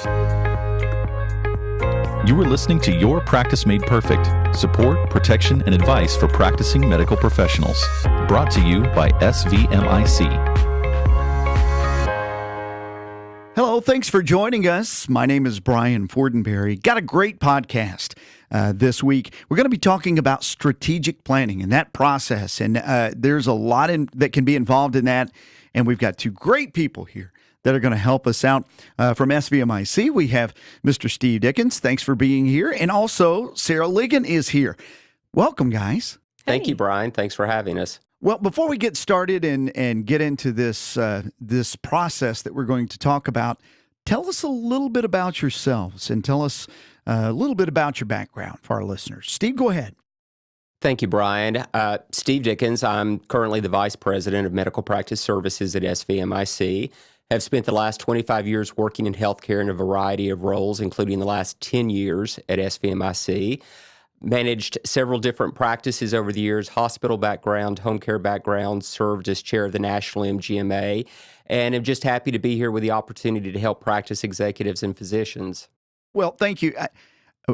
You are listening to Your Practice Made Perfect, support, protection, and advice for practicing medical professionals. Brought to you by SVMIC. Hello, thanks for joining us. My name is Brian Fortenberry. Got a great podcast this week. We're going to be talking about strategic planning and that process, and there's a lot that can be involved in that, and we've got two great people here that are going to help us out. From SVMIC, we have Mr. Steve Dickens. Thanks for being here. And also, Sarah Ligon is here. Welcome, guys. Thank you, Brian. Thanks for having us. Well, before we get started and get into this process that we're going to talk about, tell us a little bit about yourselves and tell us a little bit about your background for our listeners. Steve, go ahead. Thank you, Brian. Steve Dickens. I'm currently the Vice President of Medical Practice Services at SVMIC. Have spent the last 25 years working in healthcare in a variety of roles, including the last 10 years at SVMIC. Managed several different practices over the years, hospital background, home care background, served as chair of the National MGMA, and I'm just happy to be here with the opportunity to help practice executives and physicians. Well, thank you.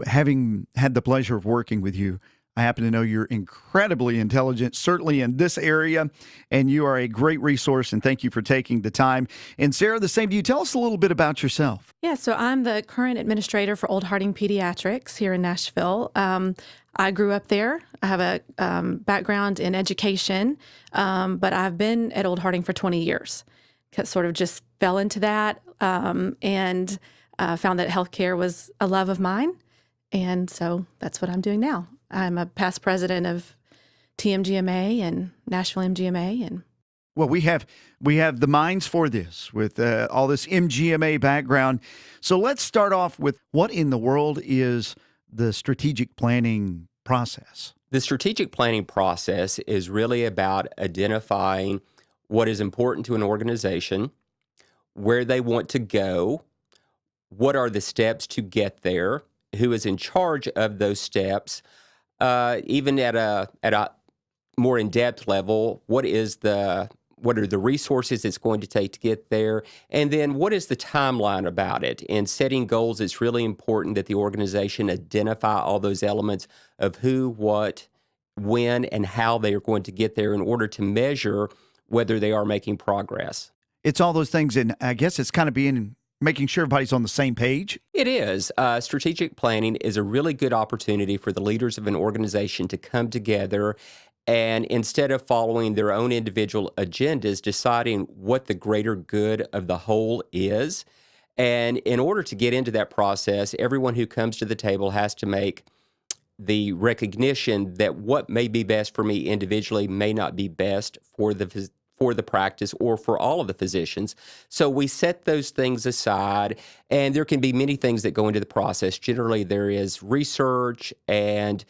Having had the pleasure of working with you, I happen to know you're incredibly intelligent, certainly in this area, and you are a great resource, and thank you for taking the time. And Sarah, the same to you. Tell us a little bit about yourself. Yeah, so I'm the current administrator for Old Harding Pediatrics here in Nashville. I grew up there. I have a background in education, but I've been at Old Harding for 20 years. Sort of just fell into that and found that healthcare was a love of mine, and so that's what I'm doing now. I'm a past president of TMGMA and Nashville MGMA. And well, we have the minds for this with all this MGMA background. So let's start off with what in the world is the strategic planning process? The strategic planning process is really about identifying what is important to an organization, where they want to go, what are the steps to get there, who is in charge of those steps. Even at a more in-depth level, what are the resources it's going to take to get there, and then what is the timeline about it? In setting goals, it's really important that the organization identify all those elements of who, what, when, and how they are going to get there in order to measure whether they are making progress. It's all those things, and I guess it's kind of making sure everybody's on the same page? It is. Strategic planning is a really good opportunity for the leaders of an organization to come together and instead of following their own individual agendas, deciding what the greater good of the whole is. And in order to get into that process, everyone who comes to the table has to make the recognition that what may be best for me individually may not be best for the practice or for all of the physicians. So we set those things aside, and there can be many things that go into the process. Generally, there is research and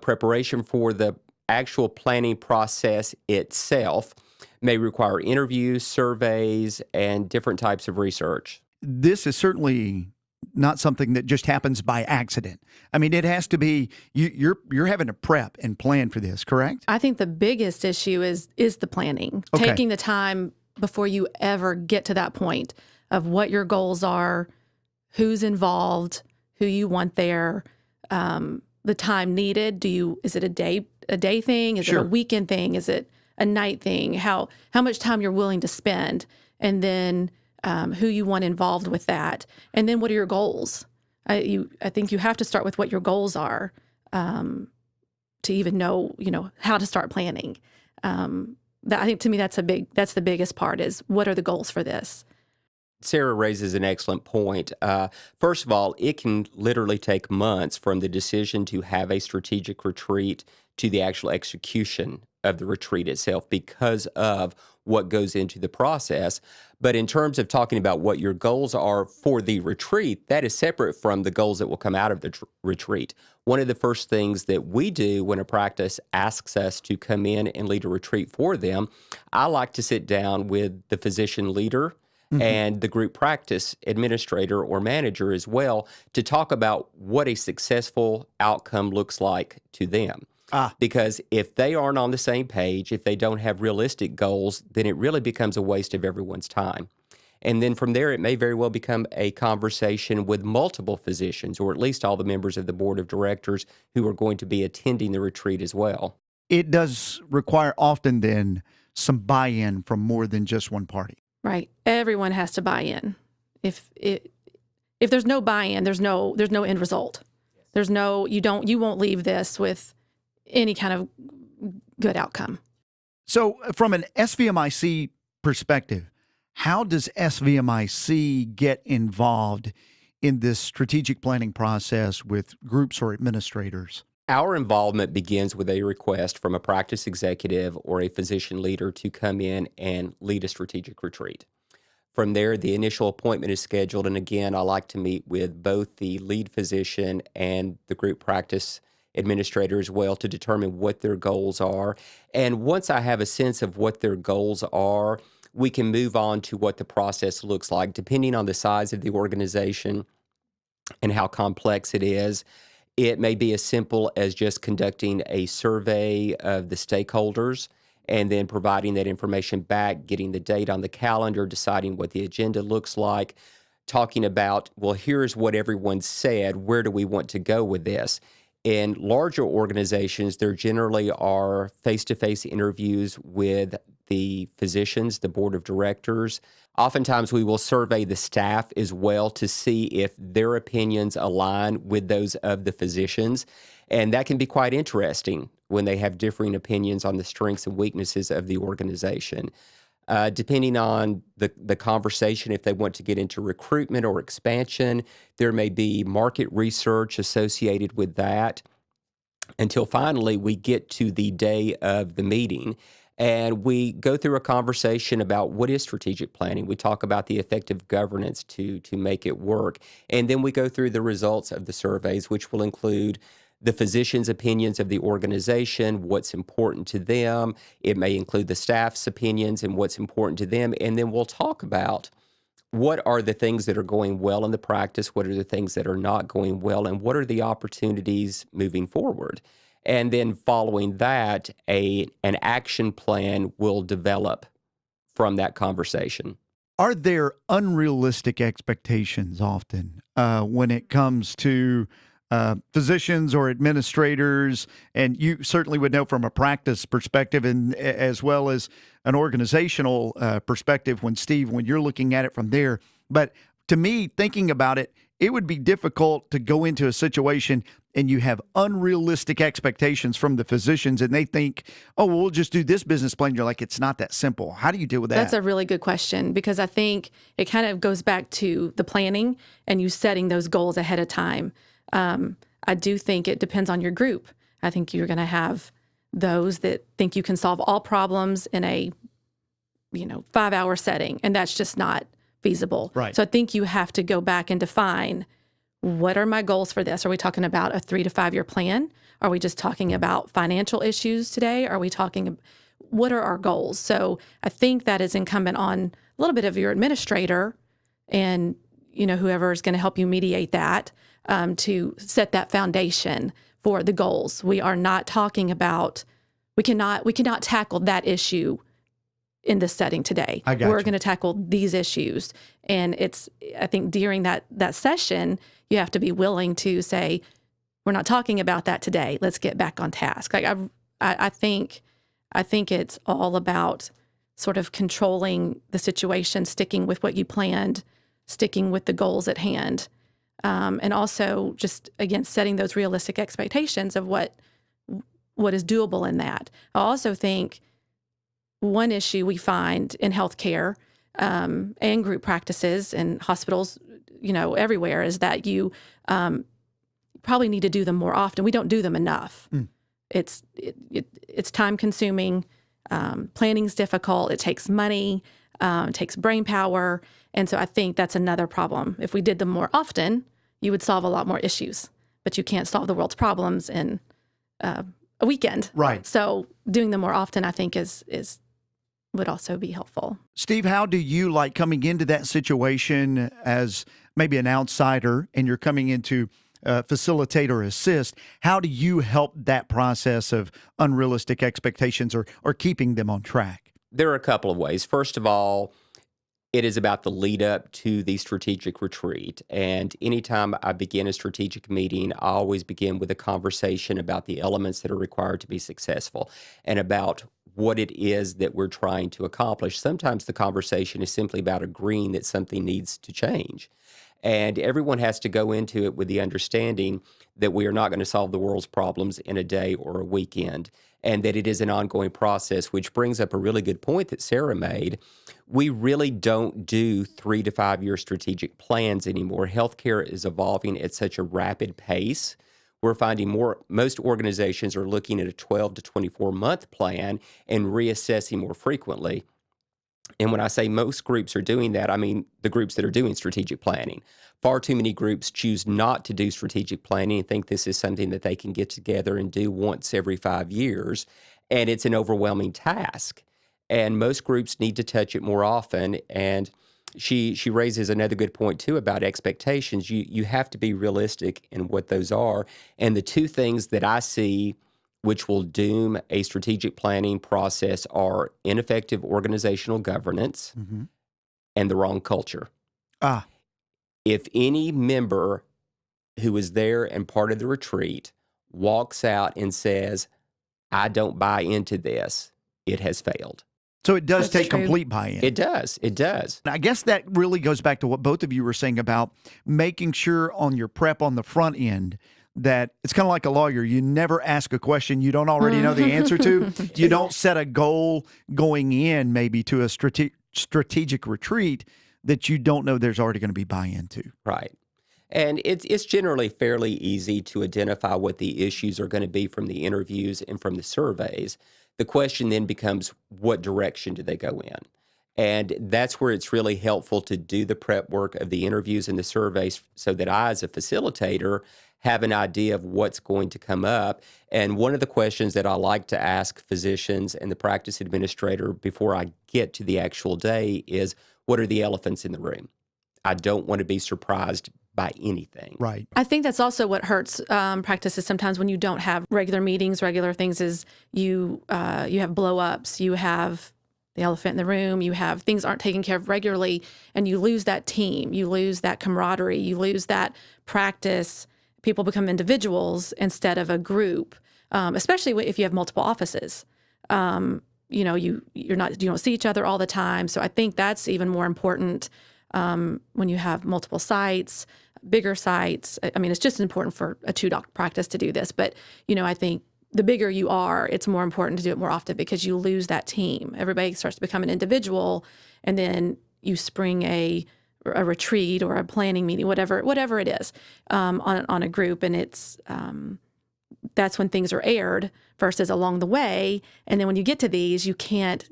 preparation for the actual planning process itself. May require interviews, surveys, and different types of research. This is certainly not something that just happens by accident. I mean, it has to be, you're having to prep and plan for this, correct? I think the biggest issue is the planning, taking the time before you ever get to that point of what your goals are, who's involved, who you want there, the time needed. Is it a day thing? Is it a weekend thing? Is it a night thing? How much time you're willing to spend, and then who you want involved with that, and then what are your goals? I think you have to start with what your goals are to even know how to start planning. I think to me that's the biggest part is what are the goals for this. Sarah raises an excellent point. First of all, it can literally take months from the decision to have a strategic retreat to the actual execution of the retreat itself because of what goes into the process. But in terms of talking about what your goals are for the retreat, that is separate from the goals that will come out of the retreat. One of the first things that we do when a practice asks us to come in and lead a retreat for them, I like to sit down with the physician leader and the group practice administrator or manager as well to talk about what a successful outcome looks like to them. Because if they aren't on the same page, if they don't have realistic goals, then it really becomes a waste of everyone's time. And then from there, it may very well become a conversation with multiple physicians, or at least all the members of the board of directors who are going to be attending the retreat as well. It does require often then some buy-in from more than just one party. Right. Everyone has to buy in. If there's no buy-in, there's no end result. There's no, you won't leave this with any kind of good outcome. So from an SVMIC perspective, how does SVMIC get involved in this strategic planning process with groups or administrators? Our involvement begins with a request from a practice executive or a physician leader to come in and lead a strategic retreat. From there, the initial appointment is scheduled, and again, I like to meet with both the lead physician and the group practice administrator as well to determine what their goals are. And once I have a sense of what their goals are, we can move on to what the process looks like, depending on the size of the organization and how complex it is. It may be as simple as just conducting a survey of the stakeholders and then providing that information back, getting the date on the calendar, deciding what the agenda looks like, talking about, well, here's what everyone said, where do we want to go with this? In larger organizations, there generally are face-to-face interviews with the physicians, the board of directors. Oftentimes, we will survey the staff as well to see if their opinions align with those of the physicians. And that can be quite interesting when they have differing opinions on the strengths and weaknesses of the organization. Depending on the conversation, if they want to get into recruitment or expansion, there may be market research associated with that until finally we get to the day of the meeting. And we go through a conversation about what is strategic planning. We talk about the effective governance to make it work. And then we go through the results of the surveys, which will include the physicians' opinions of the organization, what's important to them. It may include the staff's opinions and what's important to them. And then we'll talk about what are the things that are going well in the practice, what are the things that are not going well, and what are the opportunities moving forward. And then following that, an action plan will develop from that conversation. Are there unrealistic expectations often when it comes to physicians or administrators? And you certainly would know from a practice perspective and as well as an organizational perspective when you're looking at it from there. But to me, thinking about it, it would be difficult to go into a situation and you have unrealistic expectations from the physicians and they think, oh, well, we'll just do this business plan. You're like, it's not that simple. How do you deal with that? That's a really good question because I think it kind of goes back to the planning and you setting those goals ahead of time. I do think it depends on your group. I think you're going to have those that think you can solve all problems in a 5-hour setting, and that's just not feasible. Right. So I think you have to go back and define, what are my goals for this? Are we talking about a 3 to 5 year plan? Are we just talking about financial issues today? Are we talking, what are our goals? So I think that is incumbent on a little bit of your administrator and whoever is going to help you mediate that to set that foundation for the goals. We are not talking about, we cannot tackle that issue in this setting today. We're going to tackle these issues. And I think during that session, you have to be willing to say, we're not talking about that today. Let's get back on task. Like I think it's all about sort of controlling the situation, sticking with what you planned, sticking with the goals at hand. And also just, again, setting those realistic expectations of what is doable in that. I also think one issue we find in healthcare and group practices and hospitals, everywhere, is that you probably need to do them more often. We don't do them enough. It's time consuming. Planning's difficult. It takes money. It takes brain power. And so I think that's another problem. If we did them more often, you would solve a lot more issues, but you can't solve the world's problems in a weekend. Right. So doing them more often, I think, would also be helpful. Steve, how do you like coming into that situation as maybe an outsider and you're coming into facilitate or assist? How do you help that process of unrealistic expectations or keeping them on track? There are a couple of ways. First of all, It is about the lead up to the strategic retreat. And anytime I begin a strategic meeting, I always begin with a conversation about the elements that are required to be successful and about what it is that we're trying to accomplish. Sometimes the conversation is simply about agreeing that something needs to change. And everyone has to go into it with the understanding that we are not going to solve the world's problems in a day or a weekend, and that it is an ongoing process, which brings up a really good point that Sarah made. We really don't do 3 to 5 year strategic plans anymore. Healthcare is evolving at such a rapid pace. We're finding most organizations are looking at a 12 to 24 month plan and reassessing more frequently. And when I say most groups are doing that, I mean the groups that are doing strategic planning. Far too many groups choose not to do strategic planning and think this is something that they can get together and do once every 5 years. And it's an overwhelming task. And most groups need to touch it more often. And she raises another good point, too, about expectations. You have to be realistic in what those are. And the two things that I see which will doom a strategic planning process are ineffective organizational governance and the wrong culture. If any member who is there and part of the retreat walks out and says, I don't buy into this, it has failed. So it does That's take true. complete buy-in. It does. It does. And I guess that really goes back to what both of you were saying about making sure on your prep on the front end that it's kind of like a lawyer. You never ask a question you don't already know the answer to. You don't set a goal going in maybe to a strategic retreat that you don't know there's already going to be buy-in to. Right. And it's generally fairly easy to identify what the issues are going to be from the interviews and from the surveys. The question then becomes, what direction do they go in? And that's where it's really helpful to do the prep work of the interviews and the surveys so that I, as a facilitator, have an idea of what's going to come up. And one of the questions that I like to ask physicians and the practice administrator before I get to the actual day is, what are the elephants in the room? I don't want to be surprised by anything. Right. I think that's also what hurts practices sometimes when you don't have regular meetings, regular things, is you have blow-ups, you have the elephant in the room, you have things aren't taken care of regularly, and you lose that team, you lose that camaraderie, you lose that practice. People become individuals instead of a group, especially if you have multiple offices. You don't see each other all the time. So I think that's even more important when you have multiple sites, bigger sites. I mean, it's just important for a 2-doc practice to do this. But, I think the bigger you are, it's more important to do it more often because you lose that team. Everybody starts to become an individual, and then you spring a retreat or a planning meeting, whatever it is, on a group, and it's that's when things are aired versus along the way. And then when you get to these, you can't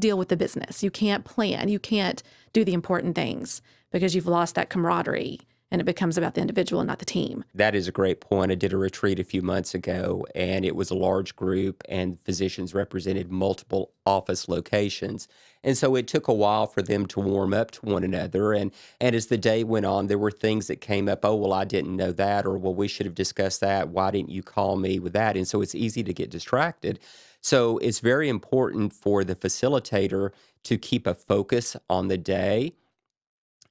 deal with the business, you can't plan, you can't do the important things because you've lost that camaraderie. And it becomes about the individual and not the team. That is a great point. I did a retreat a few months ago, and it was a large group, and physicians represented multiple office locations. And so it took a while for them to warm up to one another. And as the day went on, there were things that came up. Oh, well, I didn't know that, or well, we should have discussed that. Why didn't you call me with that? And so it's easy to get distracted. So it's very important for the facilitator to keep a focus on the day.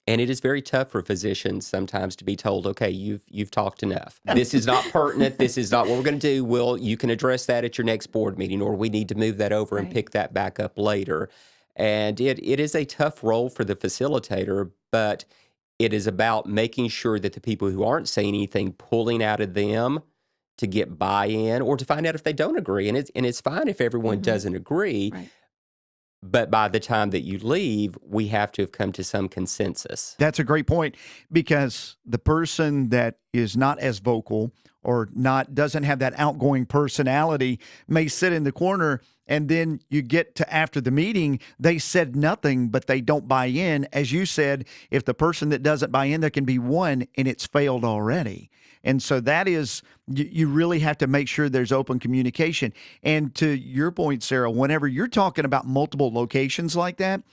And it is very tough for physicians sometimes to be told, okay, you've talked enough. This is not pertinent. This is not what we're going to do. Well, you can address that at your next board meeting, or we need to move that over and pick that back up later. And it is a tough role for the facilitator, but it is about making sure that the people who aren't saying anything, pulling out of them to get buy-in or to find out if they don't agree. And it's fine if everyone doesn't agree. Right. But by the time that you leave, we have to have come to some consensus. That's a great point, because the person that is not as vocal or doesn't have that outgoing personality may sit in the corner, and then you get to after the meeting, they said nothing, but they don't buy in. As you said, if the person that doesn't buy in, there can be one, and it's failed already. And so that is, you really have to make sure there's open communication. And to your point, Sarah, whenever you're talking about multiple locations like that,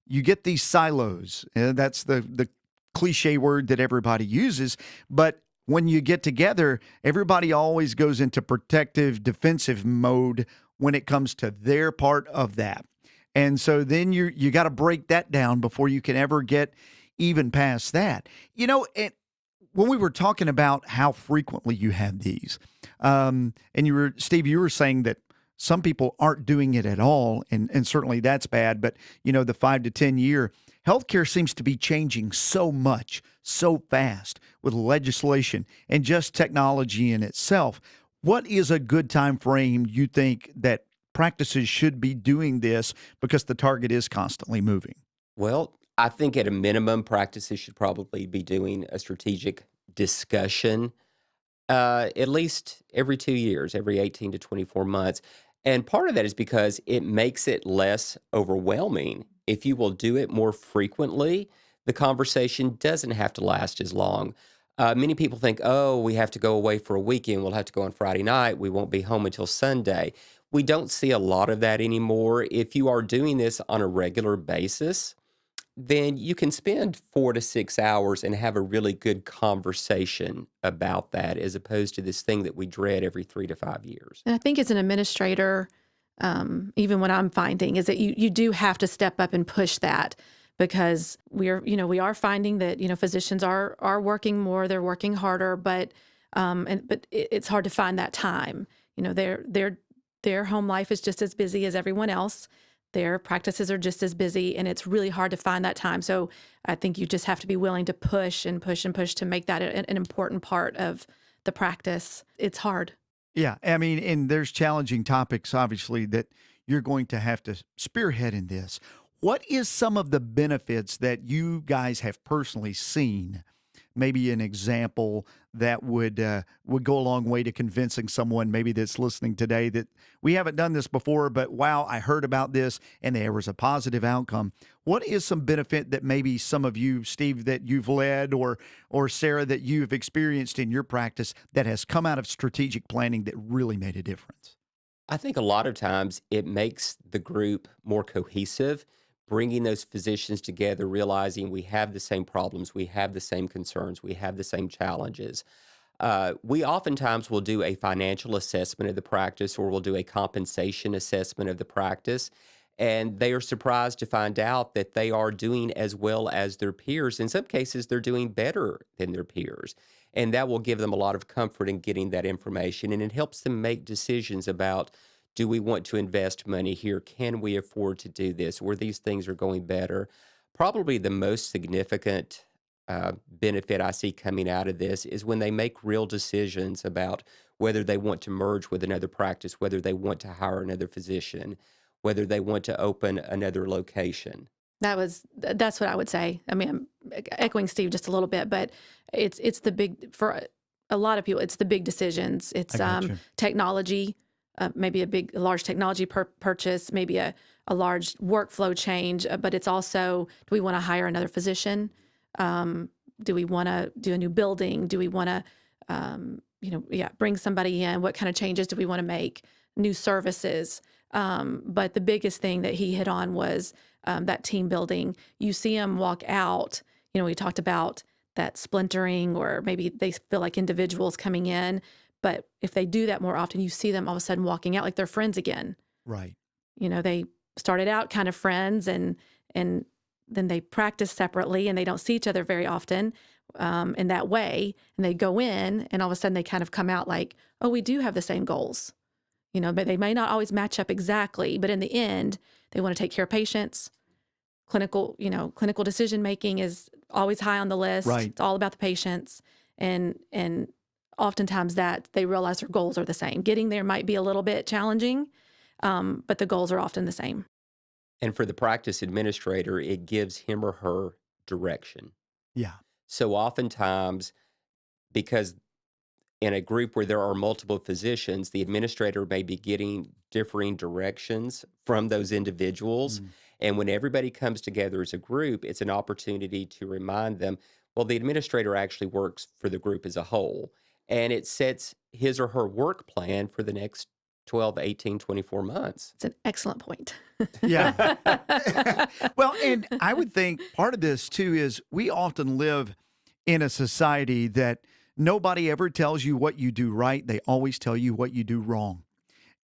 you get these silos. That's the cliche word that everybody uses. But when you get together, everybody always goes into protective, defensive mode when it comes to their part of that. And so then you got to break that down before you can ever get even past that. When we were talking about how frequently you have these, and Steve, you were saying that some people aren't doing it at all, and certainly that's bad. But the 5 to 10 year healthcare seems to be changing so much, so fast with legislation and just technology in itself. What is a good time frame you think that practices should be doing this, because the target is constantly moving? Well, I think at a minimum, practices should probably be doing a strategic discussion at least every 2 years, every 18 to 24 months. And part of that is because it makes it less overwhelming. If you will do it more frequently, the conversation doesn't have to last as long. Many people think, oh, we have to go away for a weekend. We'll have to go on Friday night. We won't be home until Sunday. We don't see a lot of that anymore. If you are doing this on a regular basis, then you can spend 4 to 6 hours and have a really good conversation about that, as opposed to this thing that we dread every 3 to 5 years. And I think as an administrator, even what I'm finding is that you do have to step up and push that, because we are finding that physicians are working more, they're working harder, but it's hard to find that time. Their home life is just as busy as everyone else. Their practices are just as busy, and it's really hard to find that time. So I think you just have to be willing to push and push and push to make that an important part of the practice. It's hard. Yeah, I mean, and there's challenging topics, obviously, that you're going to have to spearhead in this. What is some of the benefits that you guys have personally seen? Maybe an example that would go a long way to convincing someone maybe that's listening today that we haven't done this before, but wow, I heard about this and there was a positive outcome. What is some benefit that maybe some of you, Steve, that you've led, or Sarah, that you've experienced in your practice that has come out of strategic planning that really made a difference? I think a lot of times it makes the group more cohesive, bringing those physicians together, realizing we have the same problems, we have the same concerns, we have the same challenges. We oftentimes will do a financial assessment of the practice, or we'll do a compensation assessment of the practice, and they are surprised to find out that they are doing as well as their peers. In some cases, they're doing better than their peers, and that will give them a lot of comfort in getting that information, and it helps them make decisions about, do we want to invest money here? Can we afford to do this? Where these things are going better? Probably the most significant benefit I see coming out of this is when they make real decisions about whether they want to merge with another practice, whether they want to hire another physician, whether they want to open another location. That's what I would say. I mean, I'm echoing Steve just a little bit, but it's the big, for a lot of people, it's the big decisions. It's technology. Maybe a large technology purchase, maybe a large workflow change, but it's also, do we want to hire another physician? Do we want to do a new building? Do we want to, bring somebody in? What kind of changes do we want to make? New services. But the biggest thing that he hit on was that team building. You see them walk out, we talked about that splintering, or maybe they feel like individuals coming in. But if they do that more often, you see them all of a sudden walking out like they're friends again. Right. They started out kind of friends, and then they practice separately, and they don't see each other very often in that way. And they go in, and all of a sudden they kind of come out like, oh, we do have the same goals. But they may not always match up exactly, but in the end, they want to take care of patients. Clinical decision making is always high on the list. Right. It's all about the patients, and oftentimes that they realize their goals are the same. Getting there might be a little bit challenging, but the goals are often the same. And for the practice administrator, it gives him or her direction. Yeah. So oftentimes, because in a group where there are multiple physicians, the administrator may be getting differing directions from those individuals. And when everybody comes together as a group, it's an opportunity to remind them, well, the administrator actually works for the group as a whole. And it sets his or her work plan for the next 12, 18, 24 months. It's an excellent point. Yeah. Well, and I would think part of this too is we often live in a society that nobody ever tells you what you do right. They always tell you what you do wrong.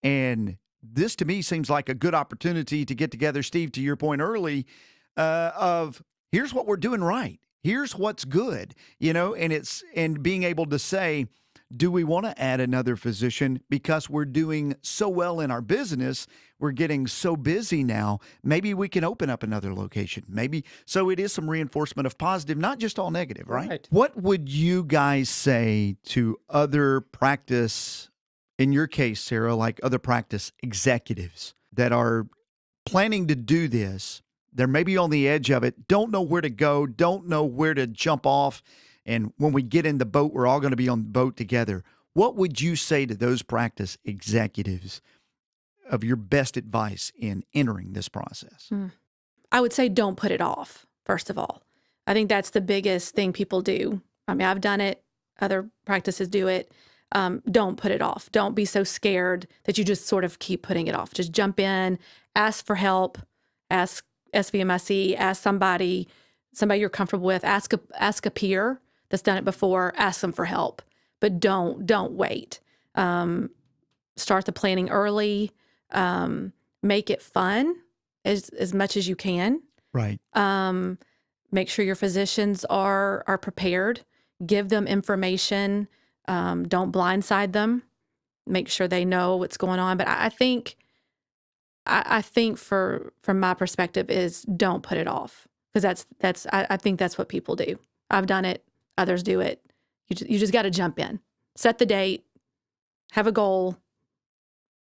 And this to me seems like a good opportunity to get together, Steve, to your point early, of here's what we're doing right. Here's what's good, and being able to say, do we want to add another physician because we're doing so well in our business? We're getting so busy now. Maybe we can open up another location. Maybe. So it is some reinforcement of positive, not just all negative, right? What would you guys say to other practice, in your case, Sarah, like other practice executives that are planning to do this? They're maybe on the edge of it, don't know where to go, don't know where to jump off. And when we get in the boat, we're all going to be on the boat together. What would you say to those practice executives of your best advice in entering this process? I would say don't put it off, first of all. I think that's the biggest thing people do. I mean, I've done it. Other practices do it. Don't put it off. Don't be so scared that you just sort of keep putting it off. Just jump in, ask for help, ask SVMIC, ask somebody you're comfortable with, ask a peer that's done it before, ask them for help, but don't wait. Start the planning early, make it fun as much as you can. Right. Make sure your physicians are prepared, give them information, don't blindside them, make sure they know what's going on. But I think from my perspective is don't put it off, because I think that's what people do. I've done it. Others do it. You just got to jump in, set the date, have a goal,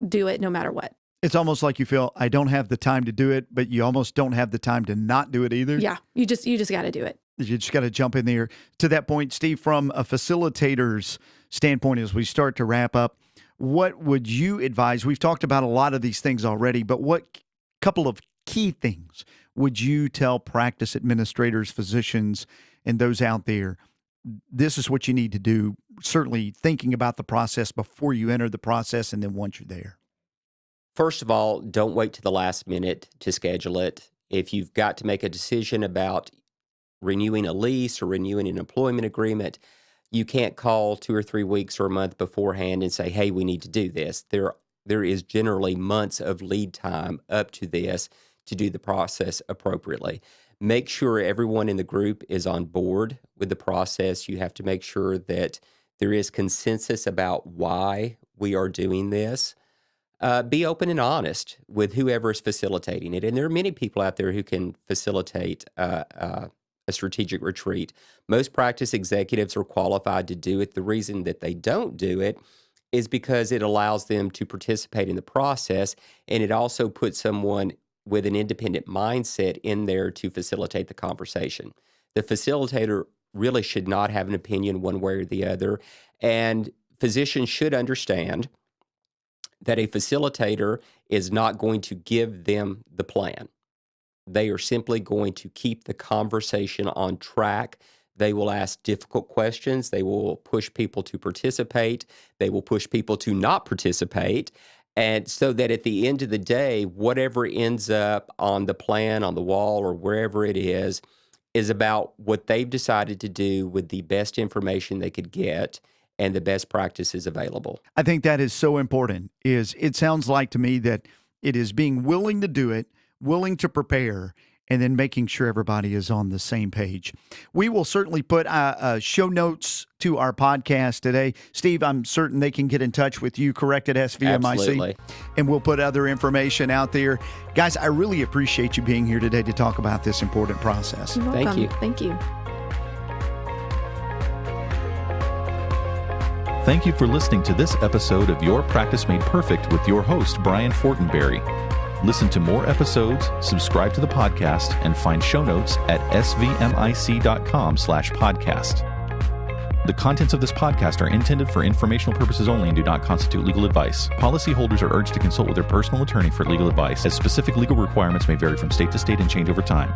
do it no matter what. It's almost like you feel, I don't have the time to do it, but you almost don't have the time to not do it either. Yeah, you just got to do it. You just got to jump in there. To that point, Steve, from a facilitator's standpoint, as we start to wrap up, what would you advise? We've talked about a lot of these things already, but what couple of key things would you tell practice administrators, physicians, and those out there? This is what you need to do, certainly thinking about the process before you enter the process and then once you're there. First of all, don't wait to the last minute to schedule it. If you've got to make a decision about renewing a lease or renewing an employment agreement, you can't call 2 or 3 weeks or a month beforehand and say, hey, we need to do this. There is generally months of lead time up to this to do the process appropriately. Make sure everyone in the group is on board with the process. You have to make sure that there is consensus about why we are doing this. Be open and honest with whoever is facilitating it. And there are many people out there who can facilitate a strategic retreat. Most practice executives are qualified to do it. The reason that they don't do it is because it allows them to participate in the process, and it also puts someone with an independent mindset in there to facilitate the conversation. The facilitator really should not have an opinion one way or the other, and physicians should understand that a facilitator is not going to give them the plan. They are simply going to keep the conversation on track. They will ask difficult questions. They will push people to participate. They will push people to not participate. And so that at the end of the day, whatever ends up on the plan, on the wall, or wherever it is about what they've decided to do with the best information they could get and the best practices available. I think that is so important. It sounds like to me that it is being willing to do it, willing to prepare, and then making sure everybody is on the same page. We will certainly put show notes to our podcast today. Steve, I'm certain they can get in touch with you, correct, at SVMIC? Absolutely. And we'll put other information out there. Guys, I really appreciate you being here today to talk about this important process. You're welcome. Thank you. Thank you. Thank you for listening to this episode of Your Practice Made Perfect with your host, Brian Fortenberry. Listen to more episodes, subscribe to the podcast, and find show notes at svmic.com/podcast. The contents of this podcast are intended for informational purposes only and do not constitute legal advice. Policyholders are urged to consult with their personal attorney for legal advice, as specific legal requirements may vary from state to state and change over time.